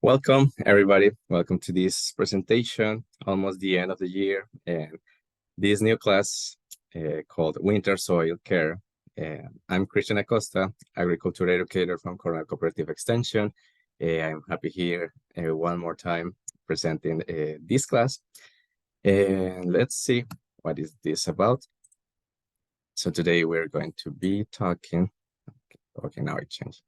Welcome, everybody. Welcome to this presentation, almost the end of the year, and this new class called Winter Soil Care. I'm Christian Acosta, agriculture educator from Cornell Cooperative Extension. I'm happy here one more time presenting this class. And let's see, what is this about? So today we're going to be talking, okay, now it changed.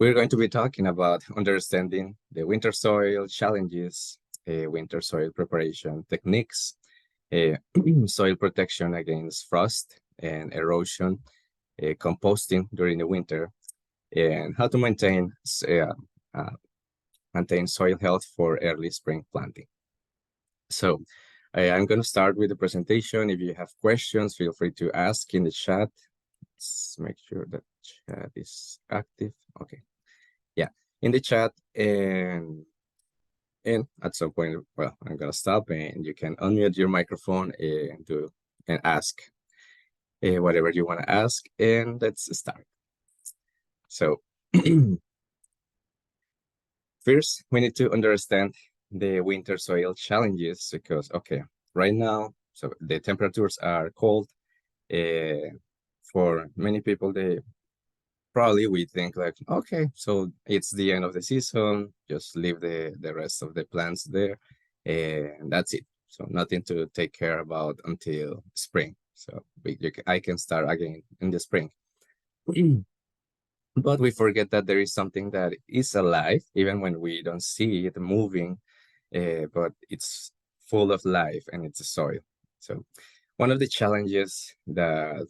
We're going to be talking about understanding the winter soil challenges, winter soil preparation techniques, soil protection against frost and erosion, composting during the winter, and how to maintain soil health for early spring planting. So I'm going to start with the presentation. If you have questions, feel free to ask in the chat. Let's make sure that chat is active. Okay. Yeah, in the chat, and at some point, well, I'm gonna stop and you can unmute your microphone and ask whatever you want to ask, and let's start. So first, we need to understand the winter soil challenges because, okay, right now, so the temperatures are cold. For many people, probably we think like, okay, so it's the end of the season, just leave the rest of the plants there, and that's it. So nothing to take care about until spring. So I can start again in the spring. But we forget that there is something that is alive, even when we don't see it moving, but it's full of life, and it's the soil. So one of the challenges that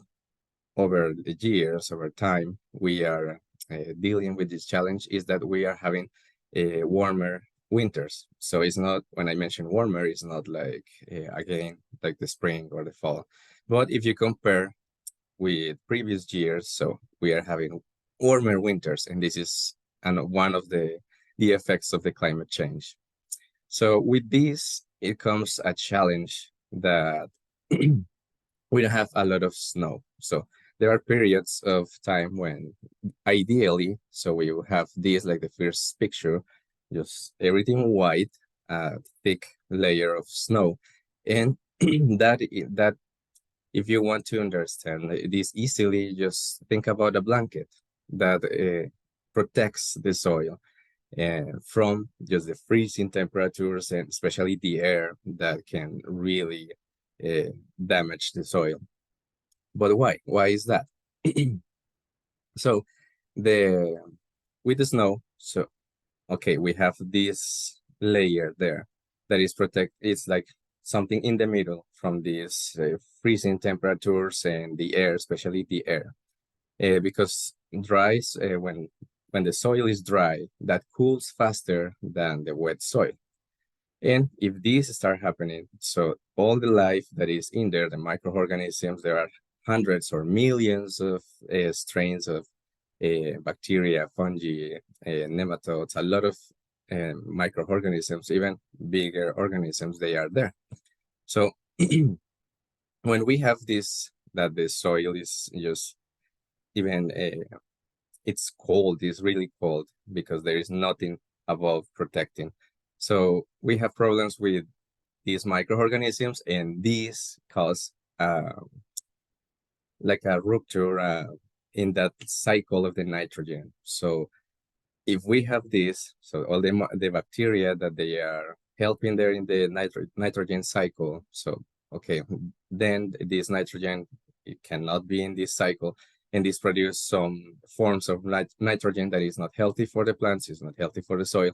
over the years, over time, we are dealing with this challenge is that we are having warmer winters. So it's not, when I mention warmer, it's not like, again, like the spring or the fall. But if you compare with previous years, so we are having warmer winters, and this is one of the effects of the climate change. So with this, it comes a challenge that we don't have a lot of snow. So there are periods of time when ideally, so we will have this like the first picture, just everything white, thick layer of snow. And that if you want to understand this easily, just think about a blanket that protects the soil from just the freezing temperatures, and especially the air that can really damage the soil. But why? Why is that? So with the snow, so okay, we have this layer there that is it's like something in the middle from these freezing temperatures and the air, especially the air, because dries when the soil is dry, that cools faster than the wet soil. And if these start happening, so all the life that is in there, the microorganisms, there are hundreds or millions of strains of bacteria, fungi, nematodes, a lot of microorganisms, even bigger organisms, they are there. So when we have this, that the soil is just even, it's cold, it's really cold because there is nothing above protecting. So we have problems with these microorganisms, and these cause like a rupture in that cycle of the nitrogen. So if we have this, so all the bacteria that they are helping there in the nitrogen cycle, so okay, then this nitrogen, it cannot be in this cycle, and this produce some forms of nitrogen that is not healthy for the plants, is not healthy for the soil.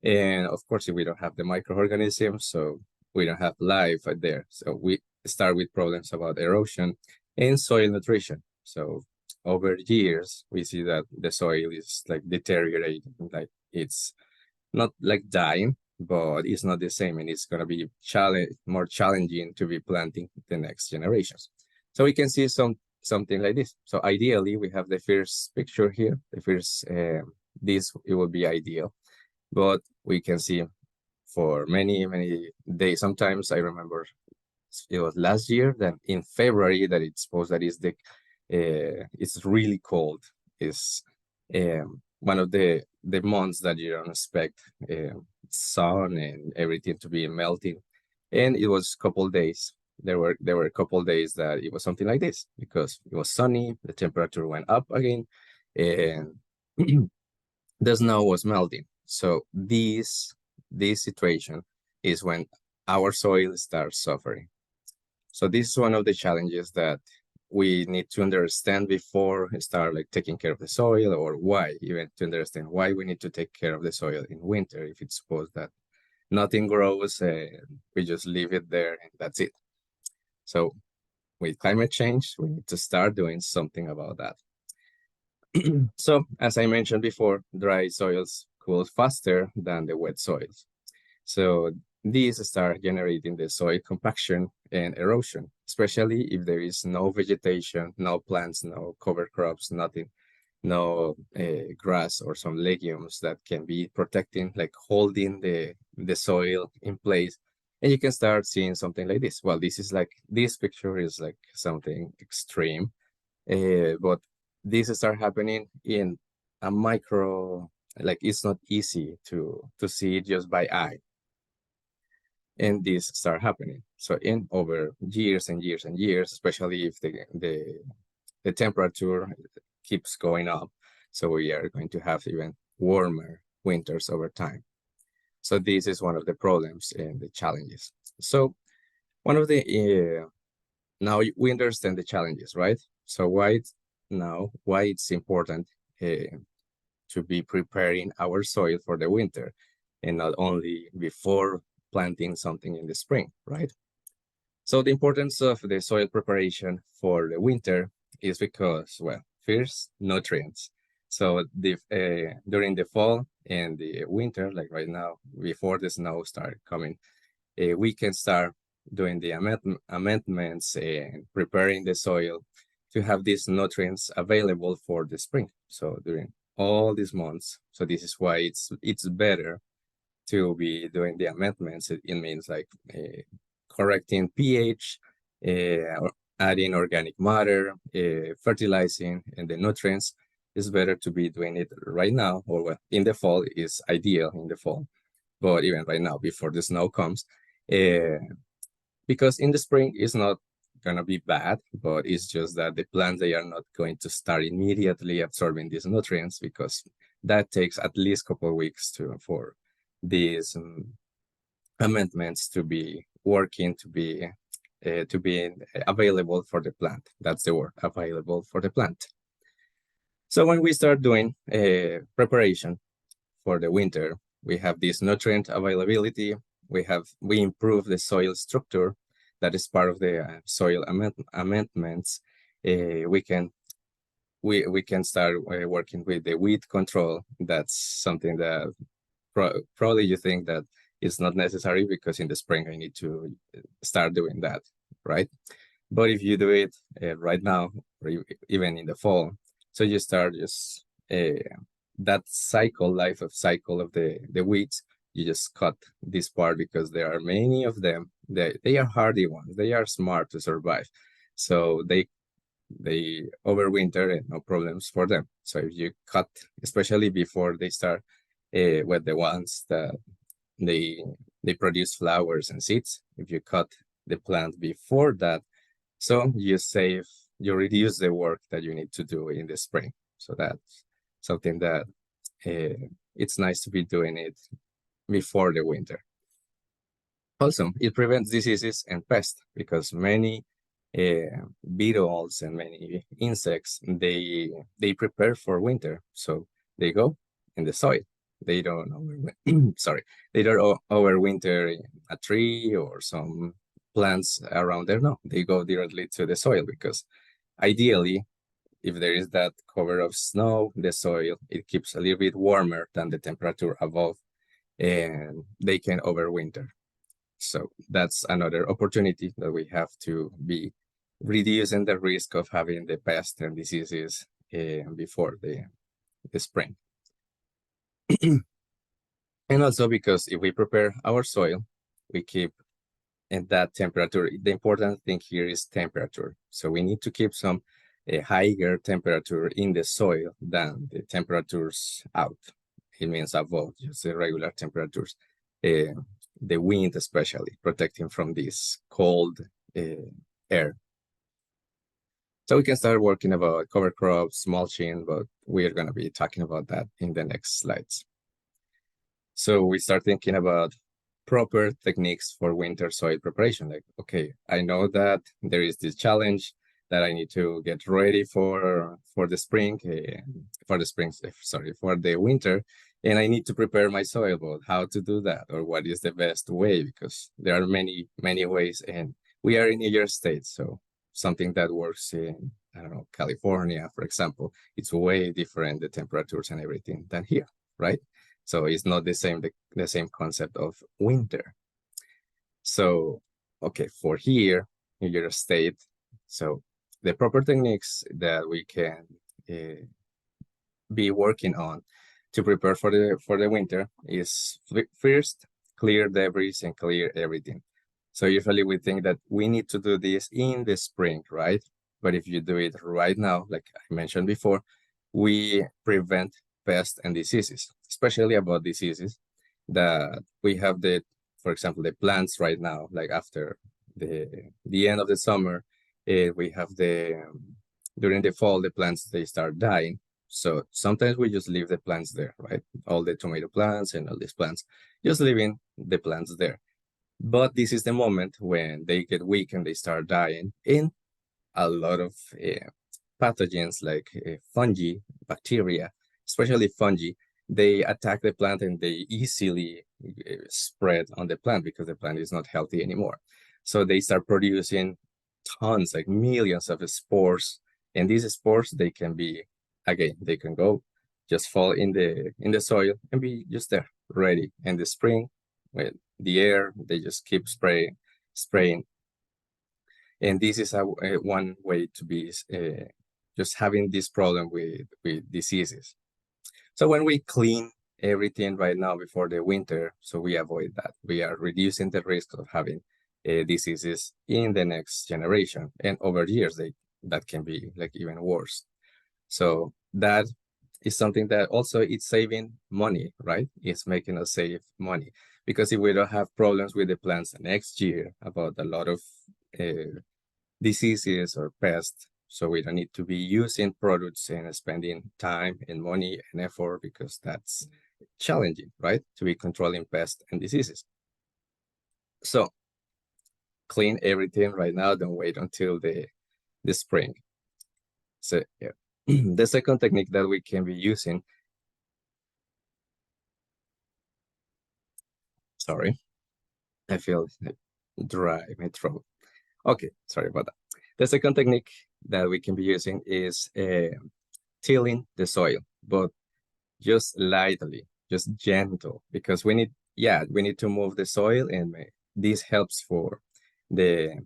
And of course, if we don't have the microorganisms, so we don't have life there. So we start with problems about erosion and soil nutrition. So over years, we see that the soil is like deteriorating, like it's not like dying, but it's not the same, and it's going to be more challenging to be planting the next generations. So we can see something like this. So ideally, we have the first picture here. The first, this, it will be ideal. But we can see for many, many days, sometimes I remember it was last year, then in February, that it's supposed that is it's really cold. It's one of the months that you don't expect sun and everything to be melting. And it was a couple days. There were a couple days that it was something like this because it was sunny, the temperature went up again, and the snow was melting. So this situation is when our soil starts suffering. So this is one of the challenges that we need to understand before we start like taking care of the soil, or why, even to understand why we need to take care of the soil in winter if it's supposed that nothing grows and we just leave it there and that's it. So with climate change, we need to start doing something about that. So as I mentioned before, dry soils cool faster than the wet soils. So these start generating the soil compaction and erosion, especially if there is no vegetation, no plants, no cover crops, nothing, no grass or some legumes that can be protecting, like holding the soil in place. And you can start seeing something like this. Well, this picture is like something extreme, but this start happening in a micro, like it's not easy to see it just by eye, and this start happening. So in over years and years and years, especially if the temperature keeps going up, so we are going to have even warmer winters over time. So this is one of the problems and the challenges. So one of the now we understand the challenges, right? So why it's important to be preparing our soil for the winter and not only before planting something in the spring, right? So the importance of the soil preparation for the winter is because, well, first, nutrients. So during the fall and the winter, like right now, before the snow start coming, we can start doing the amendments and preparing the soil to have these nutrients available for the spring. So during all these months, so this is why it's better to be doing the amendments. It means like correcting pH, or adding organic matter, fertilizing, and the nutrients. It's better to be doing it right now, or well, in the fall is ideal in the fall, but even right now before the snow comes, uh, because in the spring it's not gonna be bad, but it's just that the plants, they are not going to start immediately absorbing these nutrients because that takes at least a couple of weeks for these amendments to be working, to be available for the plant. That's the word, available for the plant. So when we start doing preparation for the winter, we have this nutrient availability. We improve the soil structure. That is part of the soil amendments. We can start working with the weed control. That's something that probably you think that it's not necessary because in the spring I need to start doing that, right? But if you do it right now, or even in the fall, so you start just that life of cycle of the weeds, you just cut this part because there are many of them. They are hardy ones. They are smart to survive. So they overwinter and no problems for them. So if you cut, especially before they start with the ones that they they produce flowers and seeds, if you cut the plant before that, so you reduce the work that you need to do in the spring. So that's something that it's nice to be doing it before the winter. Also, it prevents diseases and pests because many beetles and many insects, they prepare for winter. So they go in the soil. They don't sorry, they don't overwinter in a tree or some plants around there. No, they go directly to the soil because ideally, if there is that cover of snow, the soil, it keeps a little bit warmer than the temperature above, and they can overwinter. So that's another opportunity that we have to be reducing the risk of having the pests and diseases before the spring. And also because if we prepare our soil, we keep in that temperature. The important thing here is temperature. So we need to keep some a higher temperature in the soil than the temperatures out. It means above just the regular temperatures. The wind especially, protecting from this cold air. So we can start working about cover crops, mulching, but we're going to be talking about that in the next slides. So we start thinking about proper techniques for winter soil preparation. Like, okay, I know that there is this challenge that I need to get ready for the spring, for the winter, and I need to prepare my soil. But how to do that, or what is the best way? Because there are many ways, and we are in New York State, so something that works in, I don't know, California, for example, it's way different, the temperatures and everything, than here, right? So it's not the same concept of winter. So, okay, for here, New York State, so the proper techniques that we can be working on to prepare for the winter is first clear debris and clear everything. So usually we think that we need to do this in the spring, right? But if you do it right now, like I mentioned before, we prevent pests and diseases, especially about diseases that we have for example, the plants right now, like after the end of the summer, we have during the fall, the plants, they start dying. So sometimes we just leave the plants there, right? All the tomato plants and all these plants, just leaving the plants there. But this is the moment when they get weak and they start dying. And a lot of pathogens like fungi, bacteria, especially fungi, they attack the plant and they easily spread on the plant because the plant is not healthy anymore. So they start producing tons, like millions of spores. And these spores, they can be, again, they can go just fall in the soil and be just there, ready. In the spring, with the air, they just keep spraying. And this is one way to be just having this problem with diseases. So when we clean everything right now before the winter, so we avoid that. We are reducing the risk of having diseases in the next generation. And over years, that can be like even worse. So that is something that also it's saving money, right? It's making us save money. Because if we don't have problems with the plants next year about a lot of diseases or pests, so we don't need to be using products and spending time and money and effort because that's challenging, right? To be controlling pests and diseases. So clean everything right now, don't wait until the spring. So yeah. The second technique that we can be using, sorry, I feel dry in my throat. Okay, sorry about that. The second technique that we can be using is tilling the soil, but just lightly, just gentle, because we need to move the soil, and this helps for the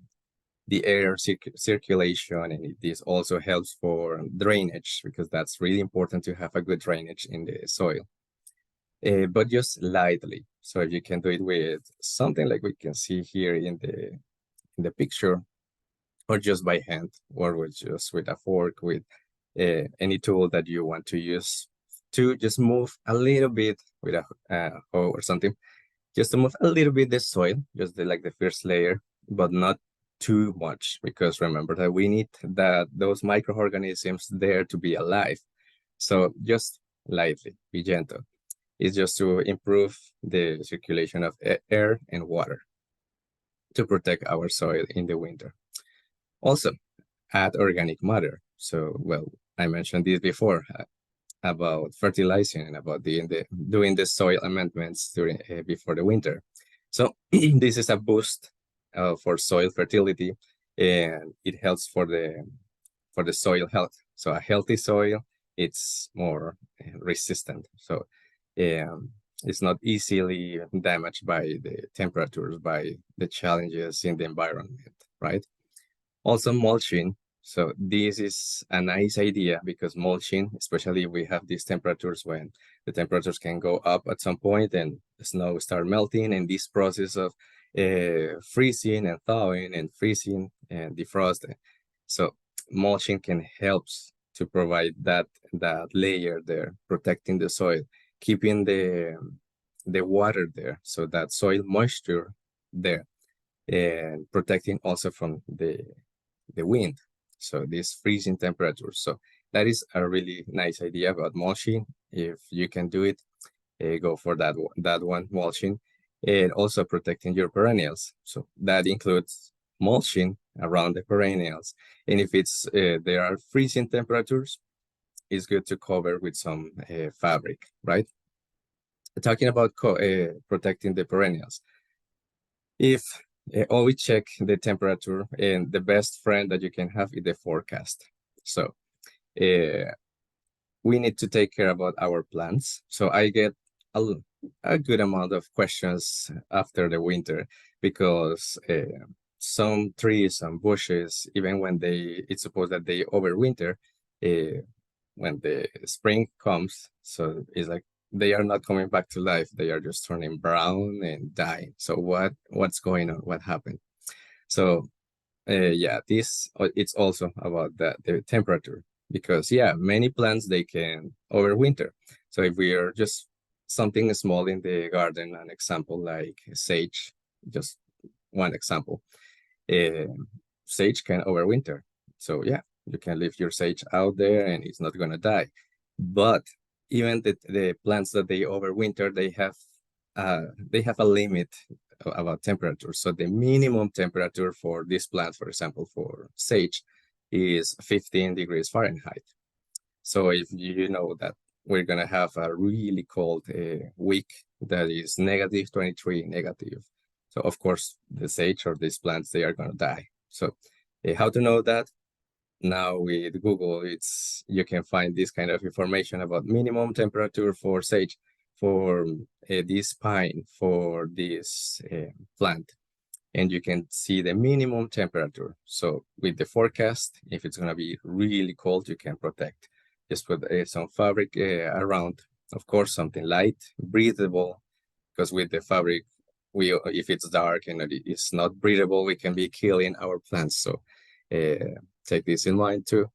air circulation, and this also helps for drainage, because that's really important to have a good drainage in the soil. But just lightly. So if you can do it with something like we can see here in the picture, or just by hand, or with a fork, with any tool that you want to use to just move a little bit with a hoe or something, just to move a little bit the soil, just like the first layer, but not too much, because remember that we need those microorganisms there to be alive. So just lightly, be gentle. It's just to improve the circulation of air and water to protect our soil in the winter. Also, add organic matter. So, well, I mentioned this before about fertilizing and about doing the soil amendments before the winter. So this is a boost for soil fertility, and it helps for the soil health. So a healthy soil, it's more resistant. So it's not easily damaged by the temperatures, by the challenges in the environment, right? Also mulching. So this is a nice idea, because mulching, especially we have these temperatures when the temperatures can go up at some point and the snow start melting, and this process of freezing and thawing and freezing and defrosting. So mulching can help to provide that layer there, protecting the soil, keeping the water there, so that soil moisture there, and protecting also from the wind, so this freezing temperature. So that is a really nice idea about mulching. If you can do it, go for that one, mulching, and also protecting your perennials. So that includes mulching around the perennials. And if it's there are freezing temperatures, it's good to cover with some fabric, right? Talking about protecting the perennials, if always check the temperature, and the best friend that you can have is the forecast. So we need to take care about our plants. So I get a good amount of questions after the winter, because some trees, some bushes, even when it's supposed that they overwinter, when the spring comes, so it's like they are not coming back to life. They are just turning brown and dying. So what's going on? What happened? So yeah, it's also about the temperature, because yeah, many plants, they can overwinter. So if we are just something small in the garden, an example like sage, just one example, uh, sage can overwinter. So yeah, you can leave your sage out there and it's not gonna die. But even the plants that they overwinter, they have a limit about temperature. So the minimum temperature for this plant, for example, for sage, is 15 degrees Fahrenheit. So if you know that we're gonna have a really cold week that is negative 23, negative. So of course the sage or these plants, they are gonna die. So how to know that? Now with Google, you can find this kind of information about minimum temperature for sage, for this pine, for this plant, and you can see the minimum temperature. So with the forecast, if it's gonna be really cold, you can protect. Just put some fabric around, of course, something light, breathable, because with the fabric, if it's dark and it's not breathable, we can be killing our plants. So take this in mind too.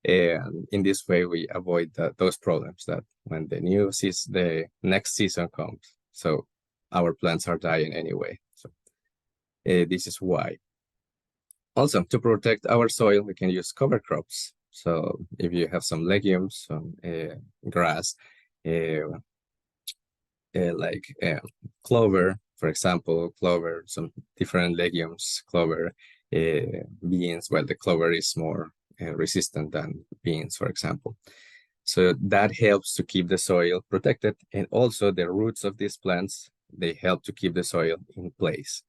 And in this way, we avoid those problems that when the next season comes, so our plants are dying anyway. So this is why. Also, to protect our soil, we can use cover crops. So if you have some legumes, some grass, uh, like clover, for example, clover, some different legumes, clover, beans. Well, the clover is more resistant than beans, for example. So that helps to keep the soil protected. And also the roots of these plants, they help to keep the soil in place.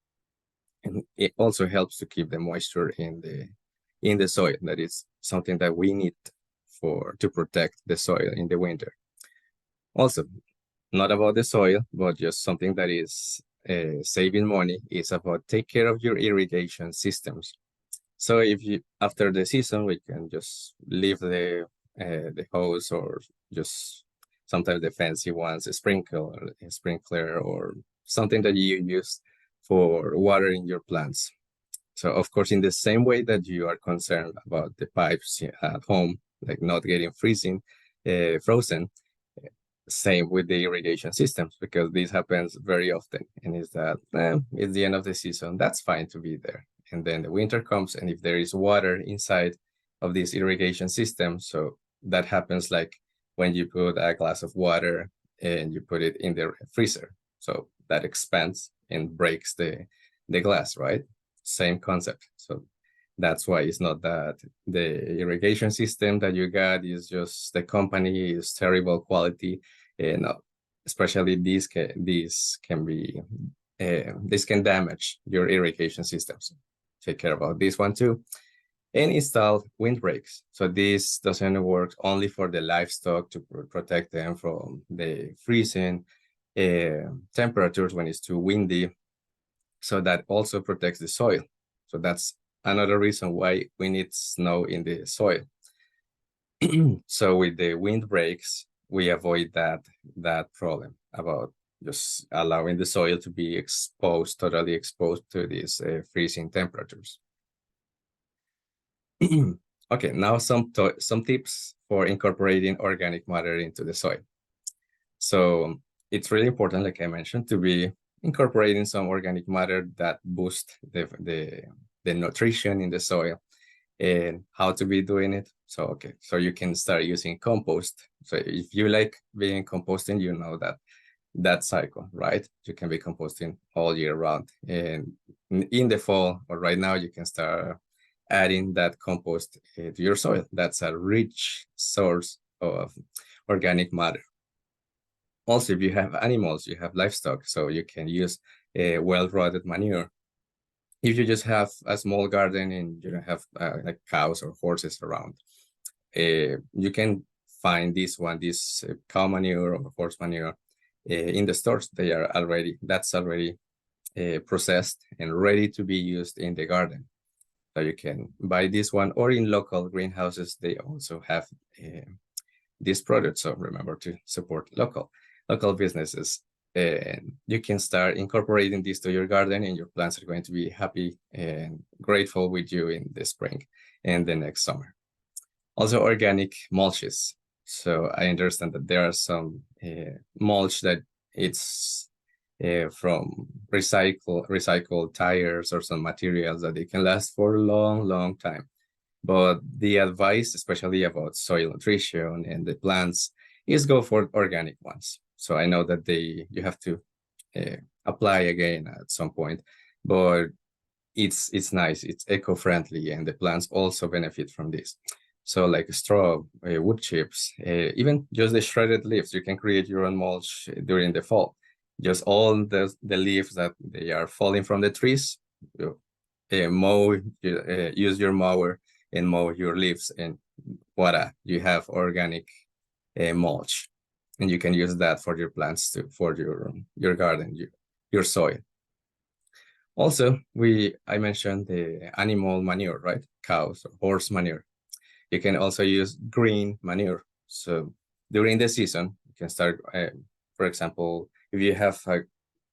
And it also helps to keep the moisture in the soil. That is something that we need to protect the soil in the winter. Also, not about the soil, but just something that is saving money, is about take care of your irrigation systems. So if you, after the season, we can just leave the hose, or just sometimes the fancy ones, a sprinkler, or something that you use for watering your plants. So of course, in the same way that you are concerned about the pipes at home, like not getting frozen, same with the irrigation systems, because this happens very often. And is that it's the end of the season, that's fine to be there. And then the winter comes, and if there is water inside of this irrigation system, so that happens like when you put a glass of water and you put it in the freezer. So that expands and breaks the glass, right? Same concept. So that's why it's not that the irrigation system that you got is just the company is terrible quality, and especially this can damage your irrigation systems. Take care about this one too. And install windbreaks. So this doesn't work only for the livestock to protect them from the freezing temperatures when it's too windy. So that also protects the soil. So that's another reason why we need snow in the soil. So with the windbreaks, we avoid that problem about just allowing the soil to be totally exposed to these freezing temperatures. Okay, now some tips for incorporating organic matter into the soil. So it's really important, like I mentioned, to be incorporating some organic matter that boost the nutrition in the soil, and how to be doing it. So okay, so you can start using compost. So if you like being composting, you know that cycle, right? You can be composting all year round, and in the fall or right now you can start adding that compost to your soil. That's a rich source of organic matter. Also, if you have animals, you have livestock, so you can use a well-rotted manure. If you just have a small garden and you don't have like cows or horses around, you can find this cow manure or horse manure in the stores. That's already processed and ready to be used in the garden. So you can buy this one, or in local greenhouses, they also have this product. So remember to support local businesses. And you can start incorporating this to your garden, and your plants are going to be happy and grateful with you in the spring and the next summer. Also, organic mulches. So I understand that there are some mulch that it's from recycled tires or some materials that they can last for a long time. But the advice, especially about soil nutrition and the plants, is go for organic ones. So I know that you have to apply again at some point, but it's nice, it's eco-friendly, and the plants also benefit from this. So like straw, wood chips, even just the shredded leaves, you can create your own mulch during the fall. Just all the leaves that they are falling from the trees, you use your mower and mow your leaves, and voila, you have organic mulch, and you can use that for your plants for your garden, your soil. Also, I mentioned the animal manure, right? Cows or horse manure. You can also use green manure. So during the season, you can start, for example, if you have a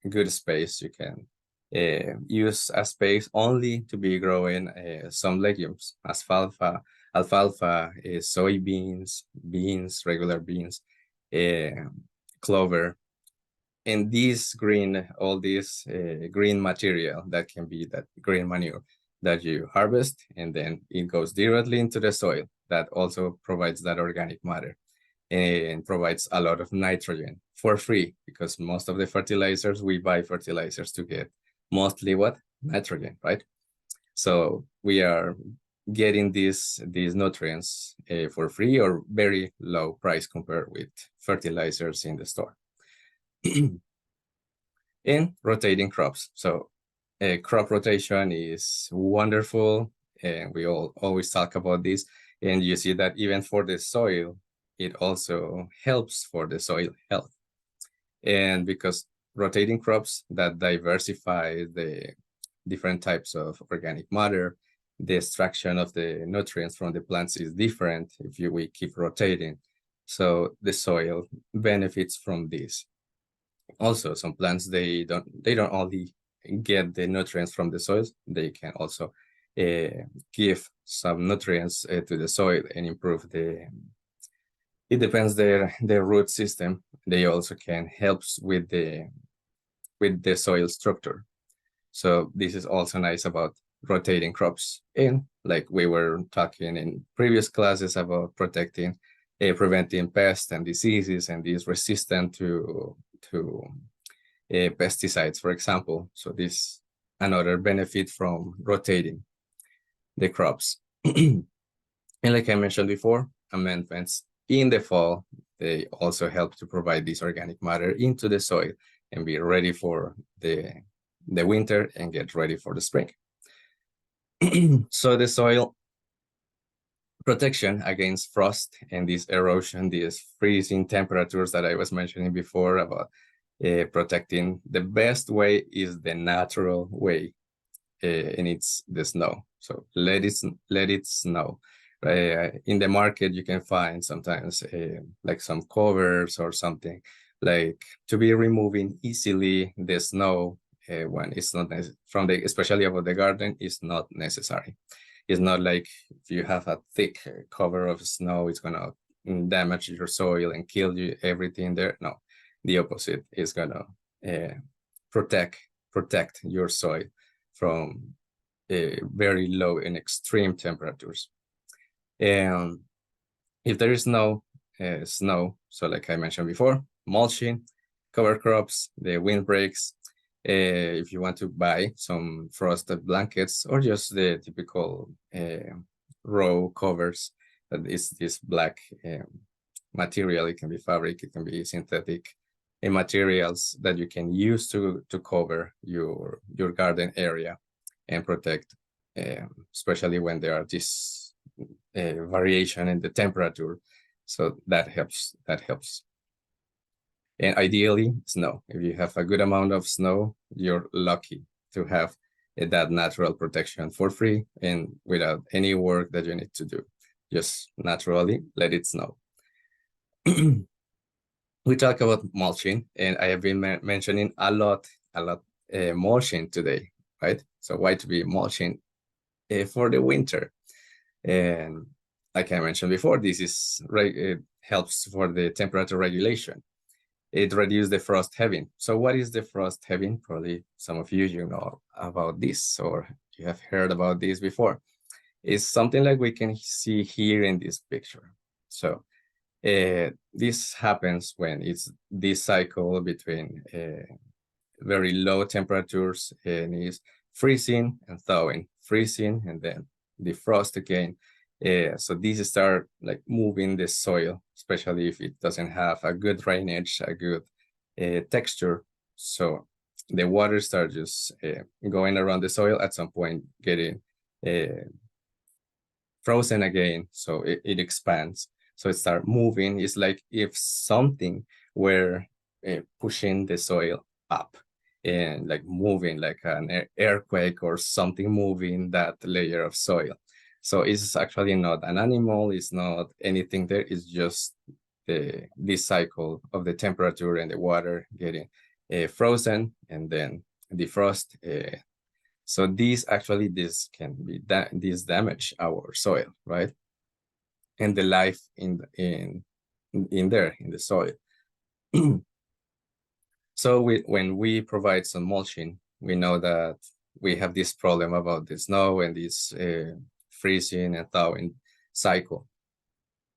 good space, you can use a space only to be growing some legumes, alfalfa, soybeans, beans, regular beans, clover, and all this green material that can be that green manure that you harvest, and then it goes directly into the soil. That also provides that organic matter and provides a lot of nitrogen for free, because most of the fertilizers, we buy fertilizers to get mostly what? Nitrogen, right? So we are getting these nutrients for free or very low price compared with fertilizers in the store. And rotating crops. So crop rotation is wonderful, and we all always talk about this. And you see that even for the soil, it also helps for the soil health. And because rotating crops that diversify the different types of organic matter, the extraction of the nutrients from the plants is different if we keep rotating. So the soil benefits from this. Also, some plants, they don't only get the nutrients from the soils, they can also give some nutrients to the soil and improve it depends their root system. They also can help with the soil structure. So this is also nice about rotating crops. And like we were talking in previous classes about preventing pests and diseases, and is resistant to pesticides, for example. So this another benefit from rotating the crops. And like I mentioned before, amendments in the fall, they also help to provide this organic matter into the soil and be ready for the winter and get ready for the spring. So the soil protection against frost and this erosion, these freezing temperatures that I was mentioning before about protecting, the best way is the natural way, and it's the snow. So let it snow. In the market, you can find sometimes like some covers or something like to be removing easily the snow when it's not from especially about the garden, is not necessary. It's not like if you have a thick cover of snow, it's gonna damage your soil and kill you everything there. No, the opposite is gonna protect your soil from very low and extreme temperatures. And if there is no snow, so like I mentioned before, mulching, cover crops, the windbreaks. If you want to buy some frosted blankets or just the typical row covers, that is this black material. It can be fabric, it can be synthetic materials that you can use to cover your garden area and protect, especially when there are this variation in the temperature. So that helps. And ideally, snow. If you have a good amount of snow, you're lucky to have that natural protection for free and without any work that you need to do. Just naturally let it snow. We talk about mulching, and I have been mentioning a lot mulching today, right? So why to be mulching for the winter? And like I mentioned before, this is it helps for the temperature regulation. It reduces the frost heaving. So what is the frost heaving? Probably some of you know about this, or you have heard about this before. It's something like we can see here in this picture. So this happens when it's this cycle between very low temperatures and is freezing and thawing, freezing and then defrost again. So these start like moving the soil, especially if it doesn't have a good drainage, a good texture. So the water starts just going around the soil, at some point getting frozen again. So it expands. So it starts moving. It's like if something were pushing the soil up and like moving like an earthquake or something moving that layer of soil. So it's actually not an animal, it's not anything there, it's just this cycle of the temperature and the water getting frozen and then defrost. So this can be this damage our soil, right? And the life in there in the soil. So when we provide some mulching, we know that we have this problem about the snow and this freezing and thawing cycle.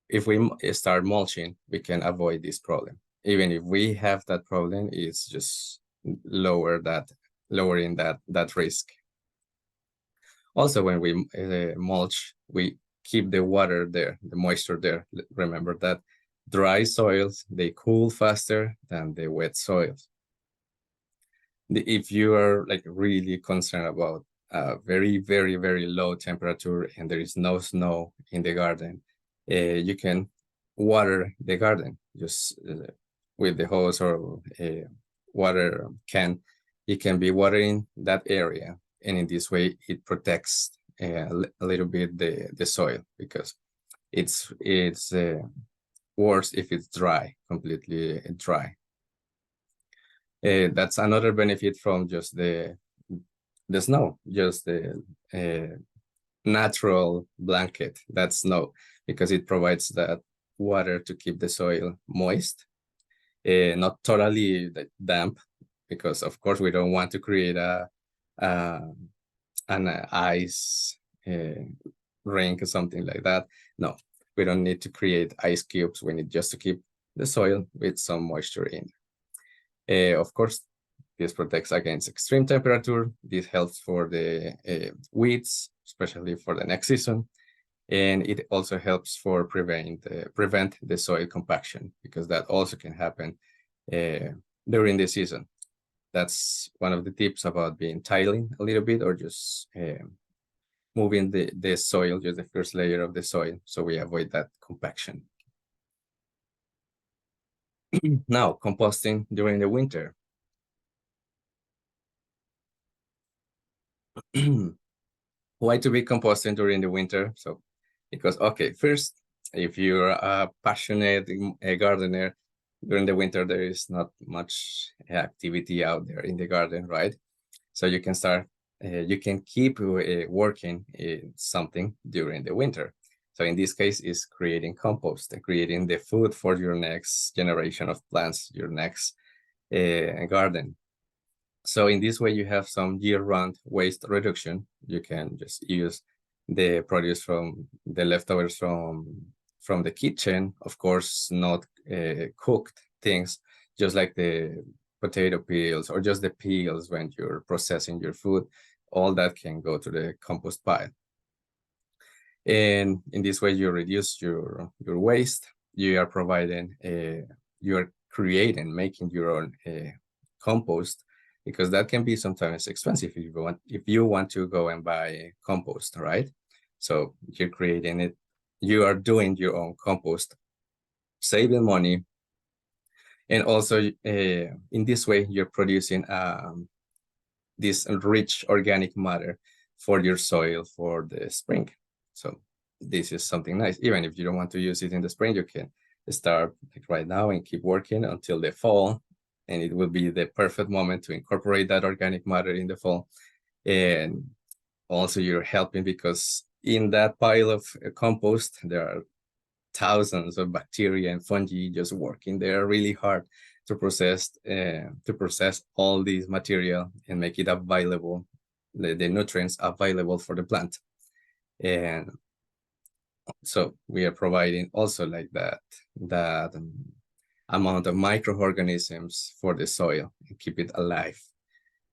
If we start mulching, we can avoid this problem. Even if we have that problem, it's just lowering that risk. Also, when we mulch, we keep the water there, the moisture there. Remember that dry soils, they cool faster than the wet soils. If you are like really concerned about very, very, very low temperature and there is no snow in the garden, you can water the garden just with the hose or a water can. You can be watering that area, and in this way it protects a little bit the soil, because it's worse if it's completely dry. That's another benefit from just the snow, just the natural blanket, that snow, because it provides that water to keep the soil moist, not totally damp, because of course we don't want to create an ice rink or something like that. No, we don't need to create ice cubes. We need just to keep the soil with some moisture in. Of course, this protects against extreme temperature. This helps for the weeds, especially for the next season. And it also helps for prevent the soil compaction, because that also can happen during the season. That's one of the tips about being tiling a little bit, or just moving the soil, just the first layer of the soil, so we avoid that compaction. Now, composting during the winter. Why to be composting during the winter? So, because, okay, first, if you're a passionate gardener, during the winter, there is not much activity out there in the garden, right? So you can start you can keep working in something during the winter. So in this case, is creating compost, creating the food for your next generation of plants, your next garden. So in this way, you have some year-round waste reduction. You can just use the produce from the leftovers from the kitchen, of course, not cooked things, just like the potato peels or just the peels when you're processing your food. All that can go to the compost pile. And in this way, you reduce your waste. You are providing, you are creating, making your own compost, because that can be sometimes expensive if you want to go and buy compost, right? So you're creating it, you are doing your own compost, saving money, and also in this way you're producing this rich organic matter for your soil for the spring. So this is something nice. Even if you don't want to use it in the spring, you can start like right now and keep working until the fall, and it will be the perfect moment to incorporate that organic matter in the fall. And also you're helping, because in that pile of compost there are thousands of bacteria and fungi just working there really hard to process all this material and make it available, the nutrients available for the plant. And so we are providing also like that amount of microorganisms for the soil and keep it alive.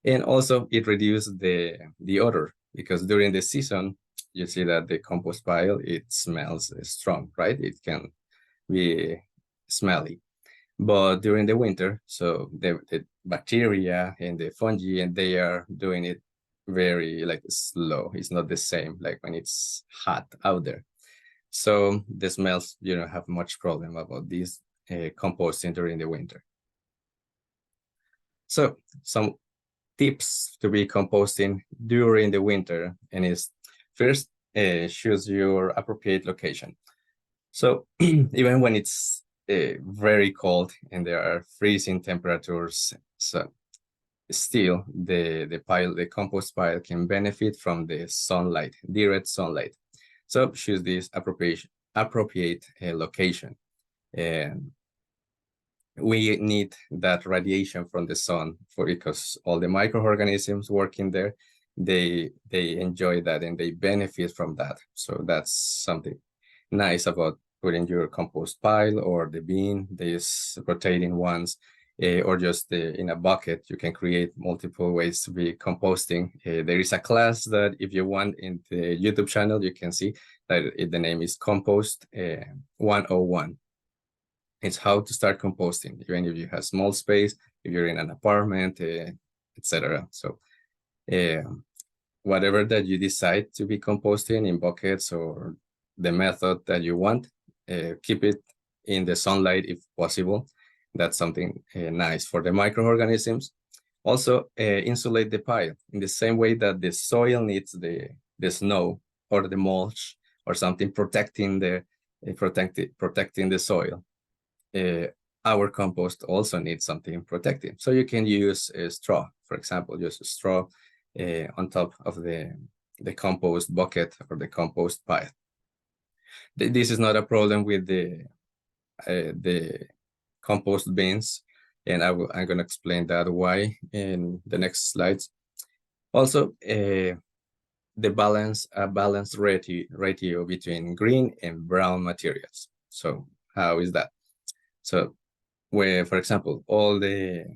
And also it reduces the odor, because during the season you see that the compost pile, it smells strong, right? It can be smelly. But during the winter, so the bacteria and the fungi, and they are doing it very like slow. It's not the same like when it's hot out there. So the smells, you don't have much problem about this composting during the winter. So some tips to be composting during the winter, and is first, choose your appropriate location. So even when it's very cold and there are freezing temperatures, so still the compost pile can benefit from the sunlight, direct sunlight. So choose this appropriate location. And we need that radiation from the sun because all the microorganisms working there, they enjoy that and they benefit from that. So that's something nice about putting your compost pile or the bin, these rotating ones, or just in a bucket. You can create multiple ways to be composting. There is a class that if you want in the YouTube channel, you can see that the name is Compost 101. It's how to start composting, even if you have small space, if you're in an apartment, etc. So whatever that you decide to be composting in buckets or the method that you want, keep it in the sunlight if possible. That's something nice for the microorganisms. Also, insulate the pile in the same way that the soil needs the snow or the mulch or something protecting the soil. Our compost also needs something protecting. So you can use a straw, for example, just a straw on top of the compost bucket or the compost pile. This is not a problem with the compost bins, and I'm going to explain that why in the next slides. Also, a balanced ratio between green and brown materials. So how is that? So where, for example, all the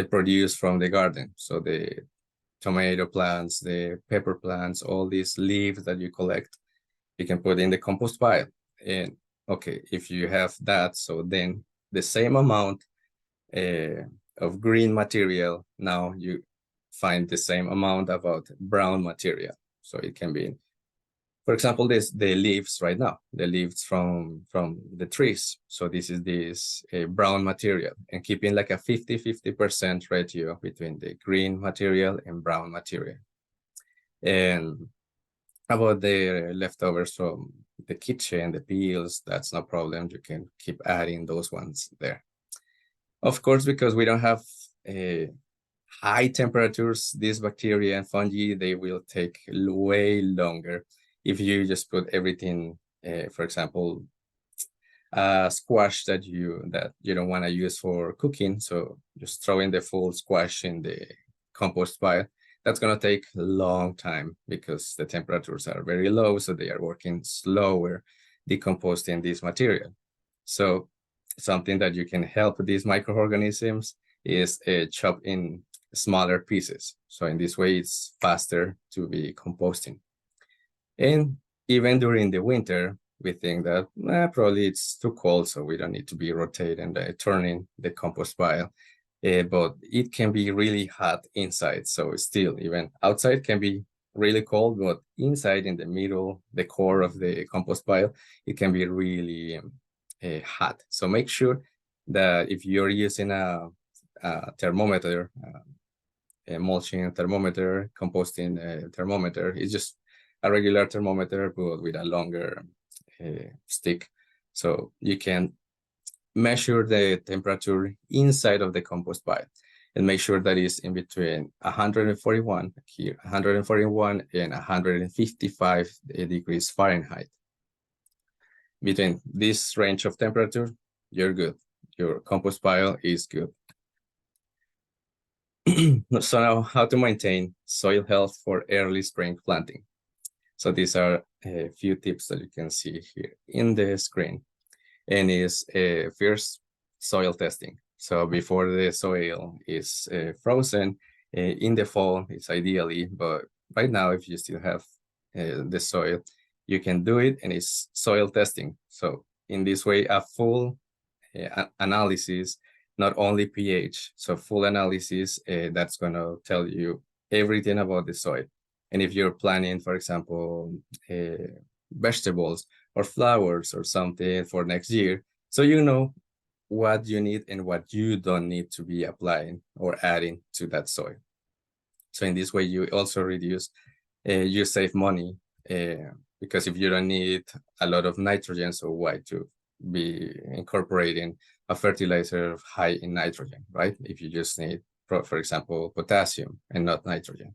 produce from the garden, so the tomato plants, the pepper plants, all these leaves that you collect, you can put in the compost pile. And okay, if you have that, so then the same amount of green material, now you find the same amount about brown material. So it can be, for example, the leaves right now, the leaves from the trees. So this is this brown material, and keeping like a 50-50% ratio between the green material and brown material. And about the leftovers from the kitchen, the peels, that's no problem. You can keep adding those ones there. Of course, because we don't have high temperatures, these bacteria and fungi, they will take way longer. If you just put everything, for example, squash that you don't want to use for cooking, so just throwing the full squash in the compost pile, that's going to take a long time because the temperatures are very low, so they are working slower decomposing this material. So something that you can help these microorganisms is chop in smaller pieces. So in this way, it's faster to be composting. And even during the winter, we think that probably it's too cold, so we don't need to be rotating, turning the compost pile. But it can be really hot inside. So still, even outside can be really cold, but inside in the middle, the core of the compost pile, it can be really hot. So make sure that if you're using a thermometer, a mulching thermometer, composting thermometer, it's just a regular thermometer, but with a longer stick. So you can measure the temperature inside of the compost pile and make sure that is in between 141 here, 141 and 155 degrees Fahrenheit. Between this range of temperature, you're good. Your compost pile is good. So now, how to maintain soil health for early spring planting. So these are a few tips that you can see here in the screen. And is first soil testing. So before the soil is frozen in the fall, it's ideally, but right now, if you still have the soil, you can do it, and it's soil testing. So in this way, a full analysis, not only pH, so full analysis that's going to tell you everything about the soil. And if you're planning, for example, vegetables or flowers or something for next year, so you know what you need and what you don't need to be applying or adding to that soil. So in this way, you also reduce, you save money, because if you don't need a lot of nitrogen, so why to be incorporating a fertilizer high in nitrogen, right? If you just need, for example, potassium and not nitrogen.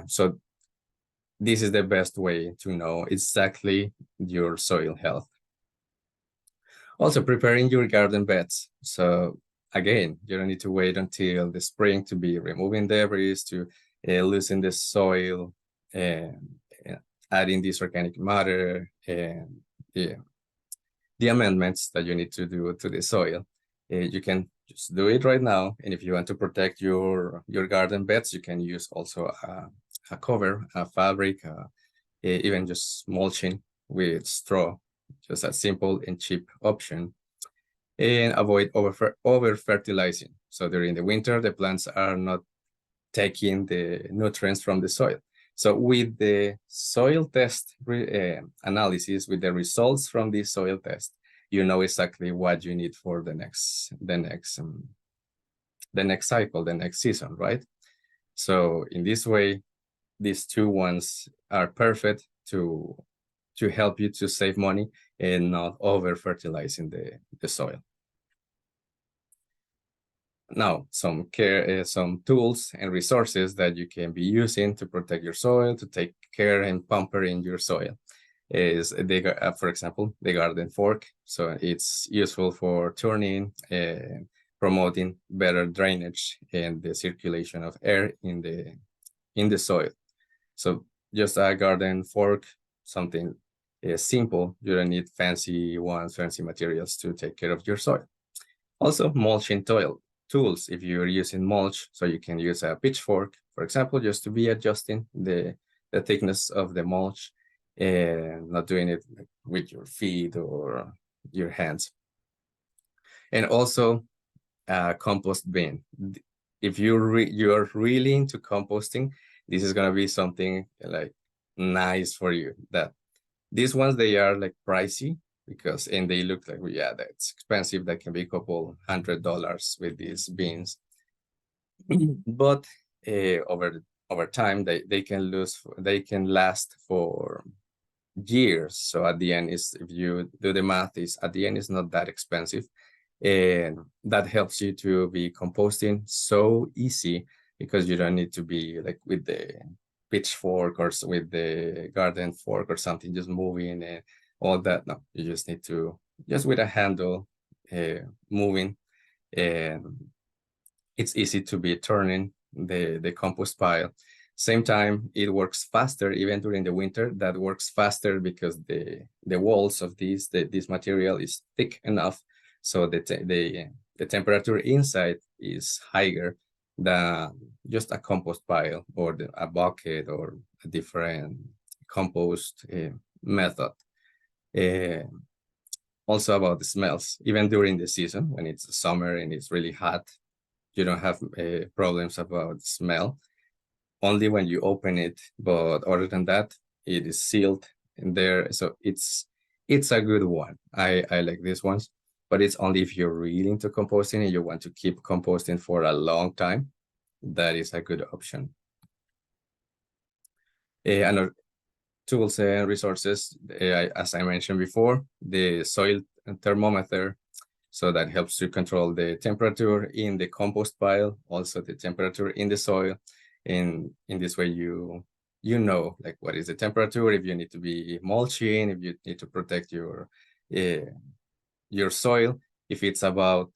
So this is the best way to know exactly your soil health. Also, preparing your garden beds. So again, you don't need to wait until the spring to be removing debris, to loosen the soil, and adding this organic matter, and the amendments that you need to do to the soil. You can just do it right now. And if you want to protect your garden beds, you can use also a cover, a fabric, even just mulching with straw, just a simple and cheap option. And avoid over fertilizing. So during the winter, the plants are not taking the nutrients from the soil. So with the soil test analysis, with the results from this soil test, you know exactly what you need for the next cycle, the next season, right? So in this way, these two ones are perfect to help you to save money and not over fertilizing the soil. Now, some tools and resources that you can be using to protect your soil, to take care and pampering your soil is, for example, the garden fork. So it's useful for turning and promoting better drainage and the circulation of air in the soil. So just a garden fork, something simple. You don't need fancy materials to take care of your soil. Also, mulching tools, if you're using mulch, so you can use a pitchfork, for example, just to be adjusting the thickness of the mulch and not doing it with your feet or your hands. And also a compost bin. If you're really into composting, this is going to be something like nice for you. That these ones, they are like pricey, and they look like, yeah, that's expensive. That can be a couple $100 with these beans. But over time, they can last for years. So at the end, if you do the math, at the end is not that expensive. And that helps you to be composting so easy because you don't need to be like with the pitchfork or with the garden fork or something, just moving and all that. No, you just need to, just with a handle, moving, and it's easy to be turning the compost pile. Same time, it works faster even during the winter. That works faster because the walls of this material is thick enough, so the temperature inside is higher than just a compost pile or a bucket or a different compost method. Uh, Also about the smells, even during the season when it's summer and it's really hot, you don't have problems about smell, only when you open it. But other than that, it is sealed in there, so it's a good one. I like these ones, but it's only if you're really into composting and you want to keep composting for a long time. That is a good option. Another tools and resources, as I mentioned before, the soil thermometer, so that helps to control the temperature in the compost pile, also the temperature in the soil. And in this way, you know like what is the temperature, if you need to be mulching, if you need to protect your soil. If it's about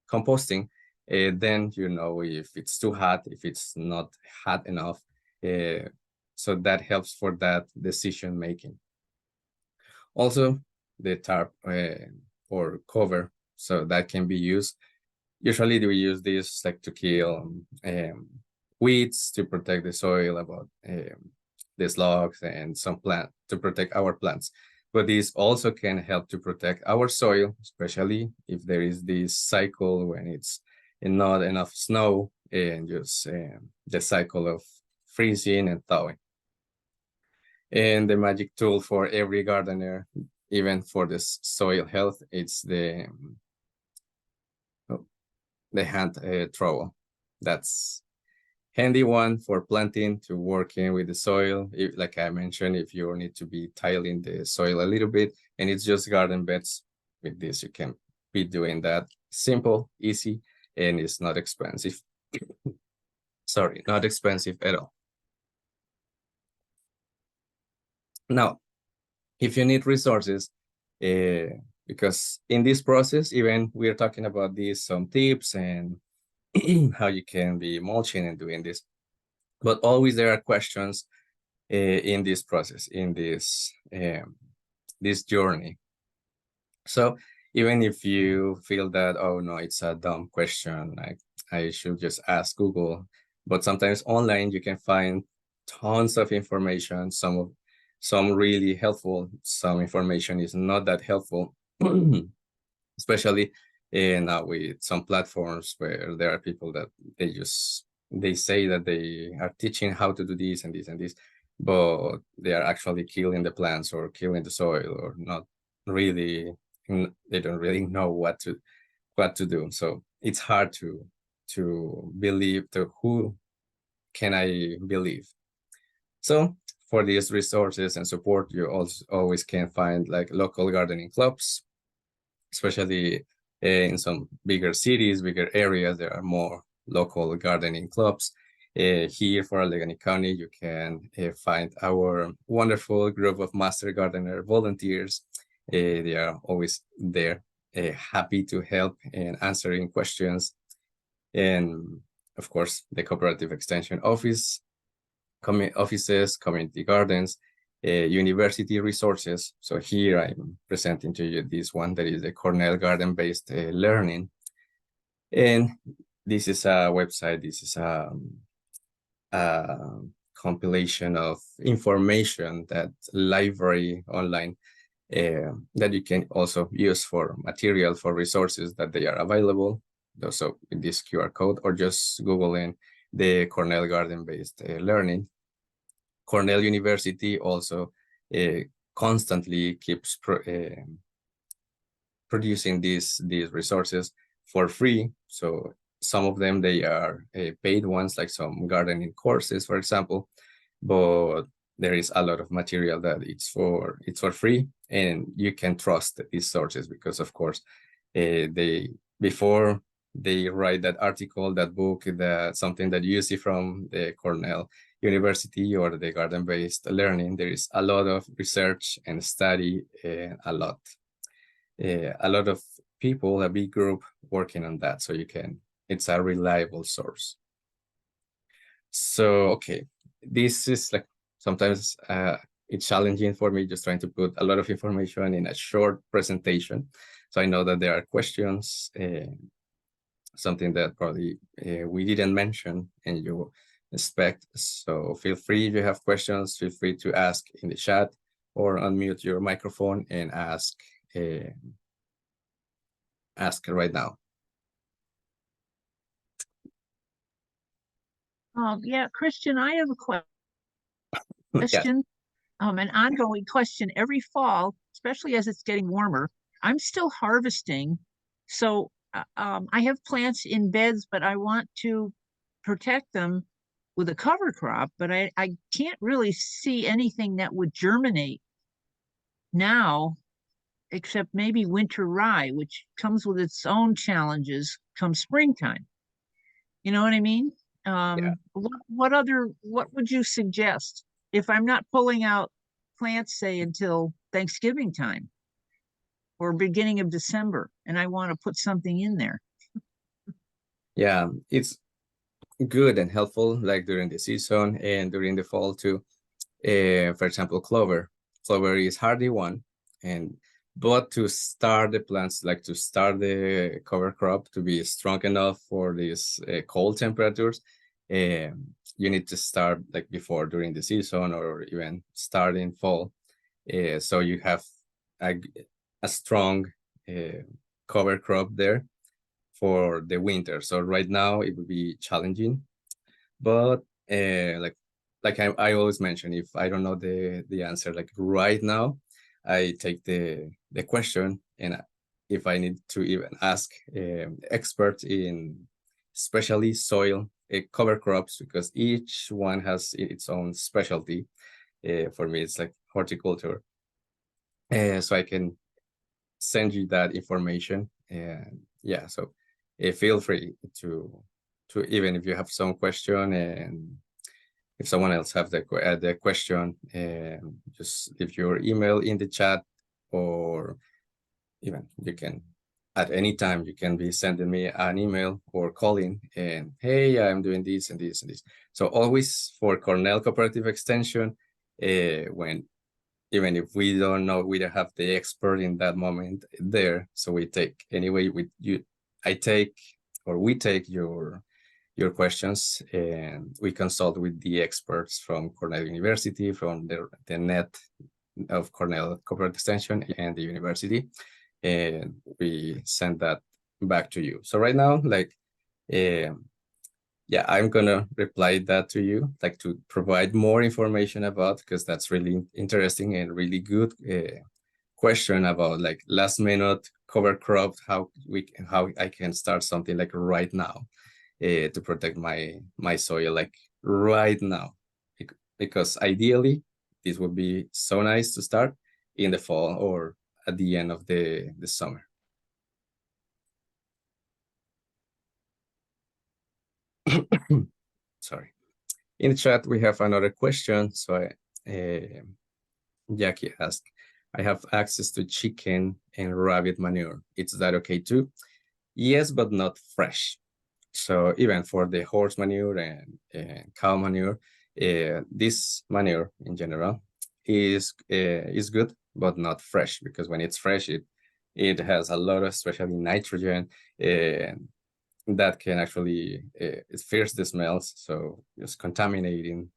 composting, then you know if it's too hot, if it's not hot enough. So that helps for that decision making. Also, the tarp or cover, so that can be used. Usually we use this like to kill weeds, to protect the soil about the slugs and some plant, to protect our plants. But this also can help to protect our soil, especially if there is this cycle when it's not enough snow and just the cycle of freezing and thawing. And the magic tool for every gardener, even for the soil health, it's the hand trowel. That's handy one for planting, to working with the soil. If, like I mentioned, if you need to be tiling the soil a little bit and it's just garden beds, with this you can be doing that. Simple, easy, and it's not expensive. Sorry, not expensive at all. Now, if you need resources, because in this process, even we're talking about these, some tips and how you can be mulching and doing this, but always there are questions in this process, in this journey. So even if you feel that, oh no, it's a dumb question, like I should just ask Google, but sometimes online you can find tons of information, some really helpful, some information is not that helpful, especially now with some platforms where there are people that they say that they are teaching how to do this and this and this, but they are actually killing the plants or killing the soil, or not really, they don't really know what to do. So it's hard to believe, to who can I believe. So for these resources and support, you also always can find like local gardening clubs, especially in some bigger cities, bigger areas. There are more local gardening clubs. Here for Allegany County, you can find our wonderful group of master gardener volunteers. They are always there, happy to help and answering questions. And of course, the Cooperative Extension Office, offices, community gardens, university resources. So here I'm presenting to you this one that is the Cornell Garden-based learning. And this is a website, this is a compilation of information, that library online that you can also use for material, for resources that they are available. So with this QR code, or just Googling the Cornell Garden-based learning. Cornell University also constantly keeps producing these resources for free. So some of them, they are paid ones, like some gardening courses, for example, but there is a lot of material that it's for free, and you can trust these sources because, of course, they before they write that article, that book, that something that you see from the Cornell University or the garden-based learning, there is a lot of research and study, and a lot of people, a big group working on that. So it's a reliable source. So, okay, this is like sometimes it's challenging for me just trying to put a lot of information in a short presentation. So I know that there are questions, something that probably we didn't mention and you expect. So feel free, if you have questions, feel free to ask in the chat or unmute your microphone and ask right now. Yeah, Christian, I have a question, an ongoing question every fall, especially as it's getting warmer. I'm still harvesting, so I have plants in beds, but I want to protect them with a cover crop, but I can't really see anything that would germinate now, except maybe winter rye, which comes with its own challenges come springtime. You know what I mean? What would you suggest if I'm not pulling out plants, say, until Thanksgiving time or beginning of December, and I want to put something in there? Yeah, it's good and helpful, like during the season and during the fall too. For example, clover. Clover is hardy one, but to start the plants, like to start the cover crop to be strong enough for these cold temperatures, you need to start like before, during the season, or even start in fall. So you have a strong cover crop there for the winter. So right now it would be challenging, but I always mention, if I don't know the answer like right now, I take the question, and if I need to even ask experts in especially soil cover crops, because each one has its own specialty. For me, it's like horticulture, so I can send you that information. And yeah, so feel free to even if you have some question, and if someone else have the question, just leave your email in the chat, or even you can at any time you can be sending me an email or calling, and hey, I'm doing this and this and this. So always for Cornell Cooperative Extension, when even if we don't know, we don't have the expert in that moment there, so we take anyway with you. We take your questions, and we consult with the experts from Cornell University, from the net of Cornell Corporate Extension and the university, and we send that back to you. So right now, yeah, I'm gonna reply that to you, like to provide more information about, because that's really interesting and really good question about like last minute cover crop, how I can start something like right now to protect my soil like right now, because ideally this would be so nice to start in the fall or at the end of the summer. Sorry. In the chat we have another question. So Jackie asked, I have access to chicken and rabbit manure. Is that okay too? Yes, but not fresh. So even for the horse manure and cow manure, this manure in general is good, but not fresh, because when it's fresh, it has a lot of, especially nitrogen, and that can actually it fears the smells. So just contaminating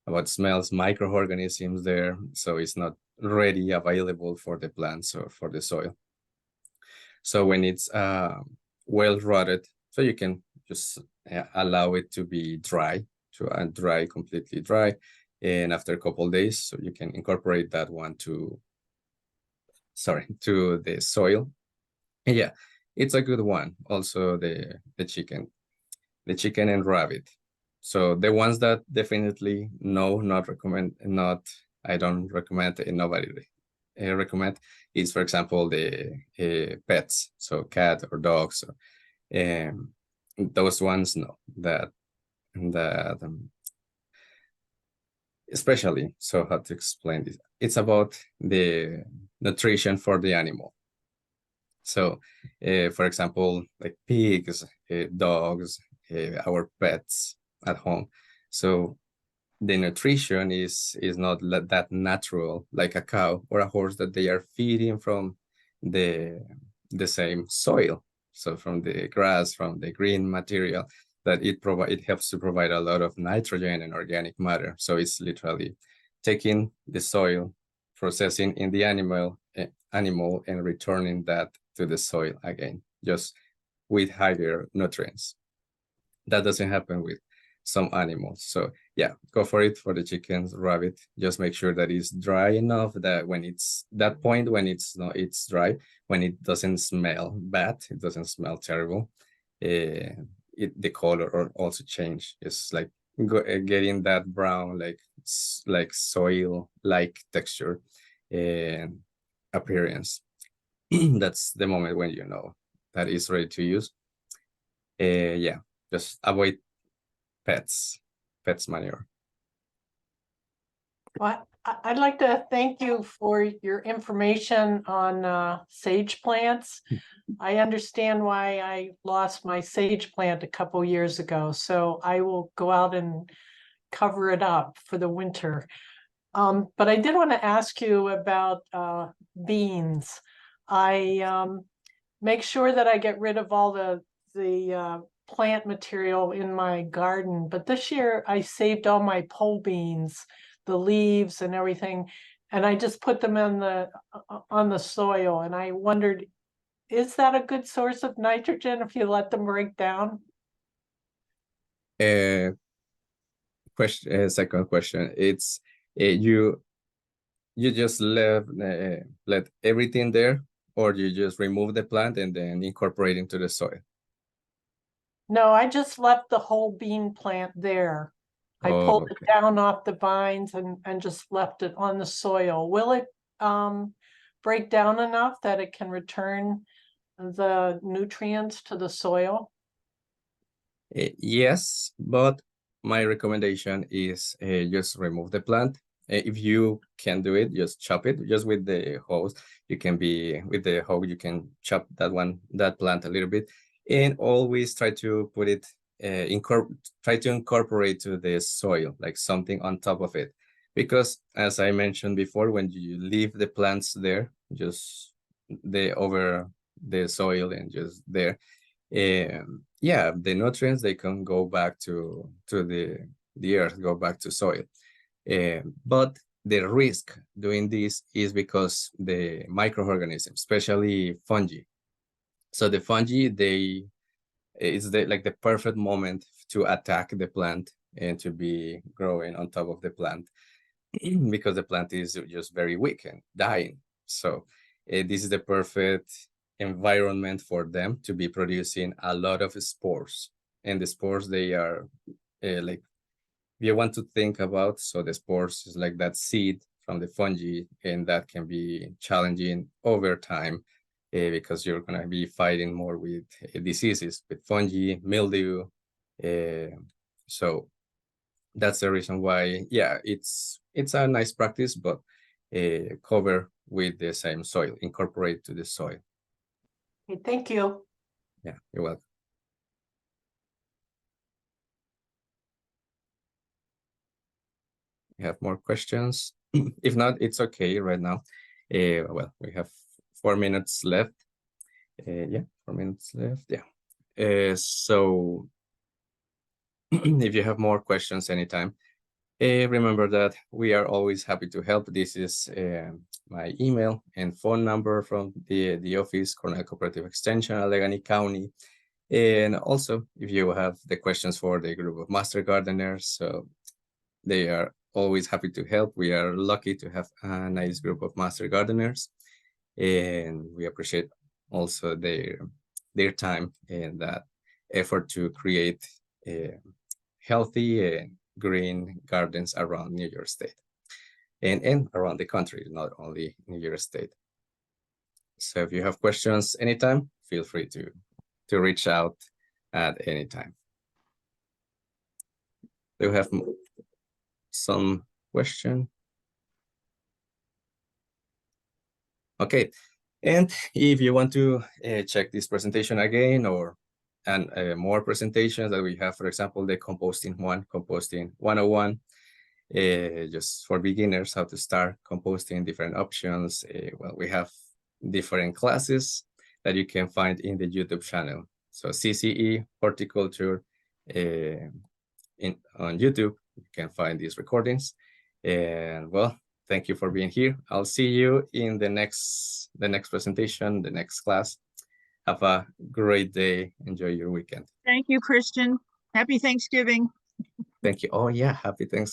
about smells, microorganisms there. So it's not ready available for the plants or for the soil. So when it's well rotted, so you can just allow it to be dry, completely dry. And after a couple of days, so you can incorporate that one to the soil. And yeah, it's a good one. Also the chicken and rabbit. So the ones that definitely no, not recommend, not I don't recommend, and nobody recommend is, for example, the pets, so cat or dogs, or, those ones no, that especially. So how to explain this? It's about the nutrition for the animal. So, for example, like pigs, dogs, our pets at home. So the nutrition is not that natural like a cow or a horse, that they are feeding from the the same soil, so from the grass, from the green material, that it helps to provide a lot of nitrogen and organic matter. So it's literally taking the soil, processing in the animal and returning that to the soil again, just with higher nutrients. That doesn't happen with some animals. So yeah, go for it for the chickens, rabbit. Just make sure that it's dry enough, that when it's that point, when it's not, it's dry, when it doesn't smell bad, it doesn't smell terrible. The color or also change. It's like getting that brown, like soil like texture and appearance. That's the moment when you know that it's ready to use. Yeah, just avoid pets manure. Well, I'd like to thank you for your information on sage plants. I understand why I lost my sage plant a couple years ago, so I will go out and cover it up for the winter. But I did want to ask you about beans. I make sure that I get rid of all the plant material in my garden, but this year I saved all my pole beans, the leaves and everything, and I just put them on the soil. And I wondered, is that a good source of nitrogen if you let them break down? Uh, second question. It's you just let everything there, or you just remove the plant and then incorporate into the soil? No, I just left the whole bean plant there. I Oh, pulled it okay. down off the vines and just left it on the soil. Will it break down enough that it can return the nutrients to the soil? Yes, but my recommendation is just remove the plant. If you can do it, just chop it. Just with the hose, you can be with the hoe. You can chop that plant a little bit, and always try to put it try to incorporate to the soil, like something on top of it, because as I mentioned before, when you leave the plants there, just over the soil and just there, yeah, the nutrients, they can go back to the earth, go back to soil. But the risk doing this is because the microorganisms, especially fungi. So the fungi, it's like the perfect moment to attack the plant and to be growing on top of the plant, because the plant is just very weak and dying. So this is the perfect environment for them to be producing a lot of spores. And the spores, they are like, you want to think about, so the spores is like that seed from the fungi, and that can be challenging over time, because you're going to be fighting more with diseases, with fungi, mildew. So that's the reason why, yeah, it's a nice practice, but cover with the same soil, incorporate to the soil. Okay, thank you. Yeah, you're welcome. You have more questions? If not, it's okay right now. Well, we have 4 minutes left. Yeah, 4 minutes left. Yeah. So if you have more questions anytime, remember that we are always happy to help. This is my email and phone number from the office, Cornell Cooperative Extension, Allegany County. And also, if you have the questions for the group of master gardeners, so they are always happy to help. We are lucky to have a nice group of master gardeners, and we appreciate also their time and that effort to create healthy and green gardens around New York State and around the country, not only New York State. So if you have questions anytime, feel free to reach out at any time. Do you have some question? Okay, and if you want to check this presentation again and more presentations that we have, for example, the composting 101, just for beginners, how to start composting, different options. Well, we have different classes that you can find in the YouTube channel. So CCE Horticulture on YouTube, you can find these recordings. And well, thank you for being here. I'll see you in the next presentation, the next class. Have a great day. Enjoy your weekend. Thank you, Christian. Happy Thanksgiving. Thank you. Oh yeah, happy Thanksgiving.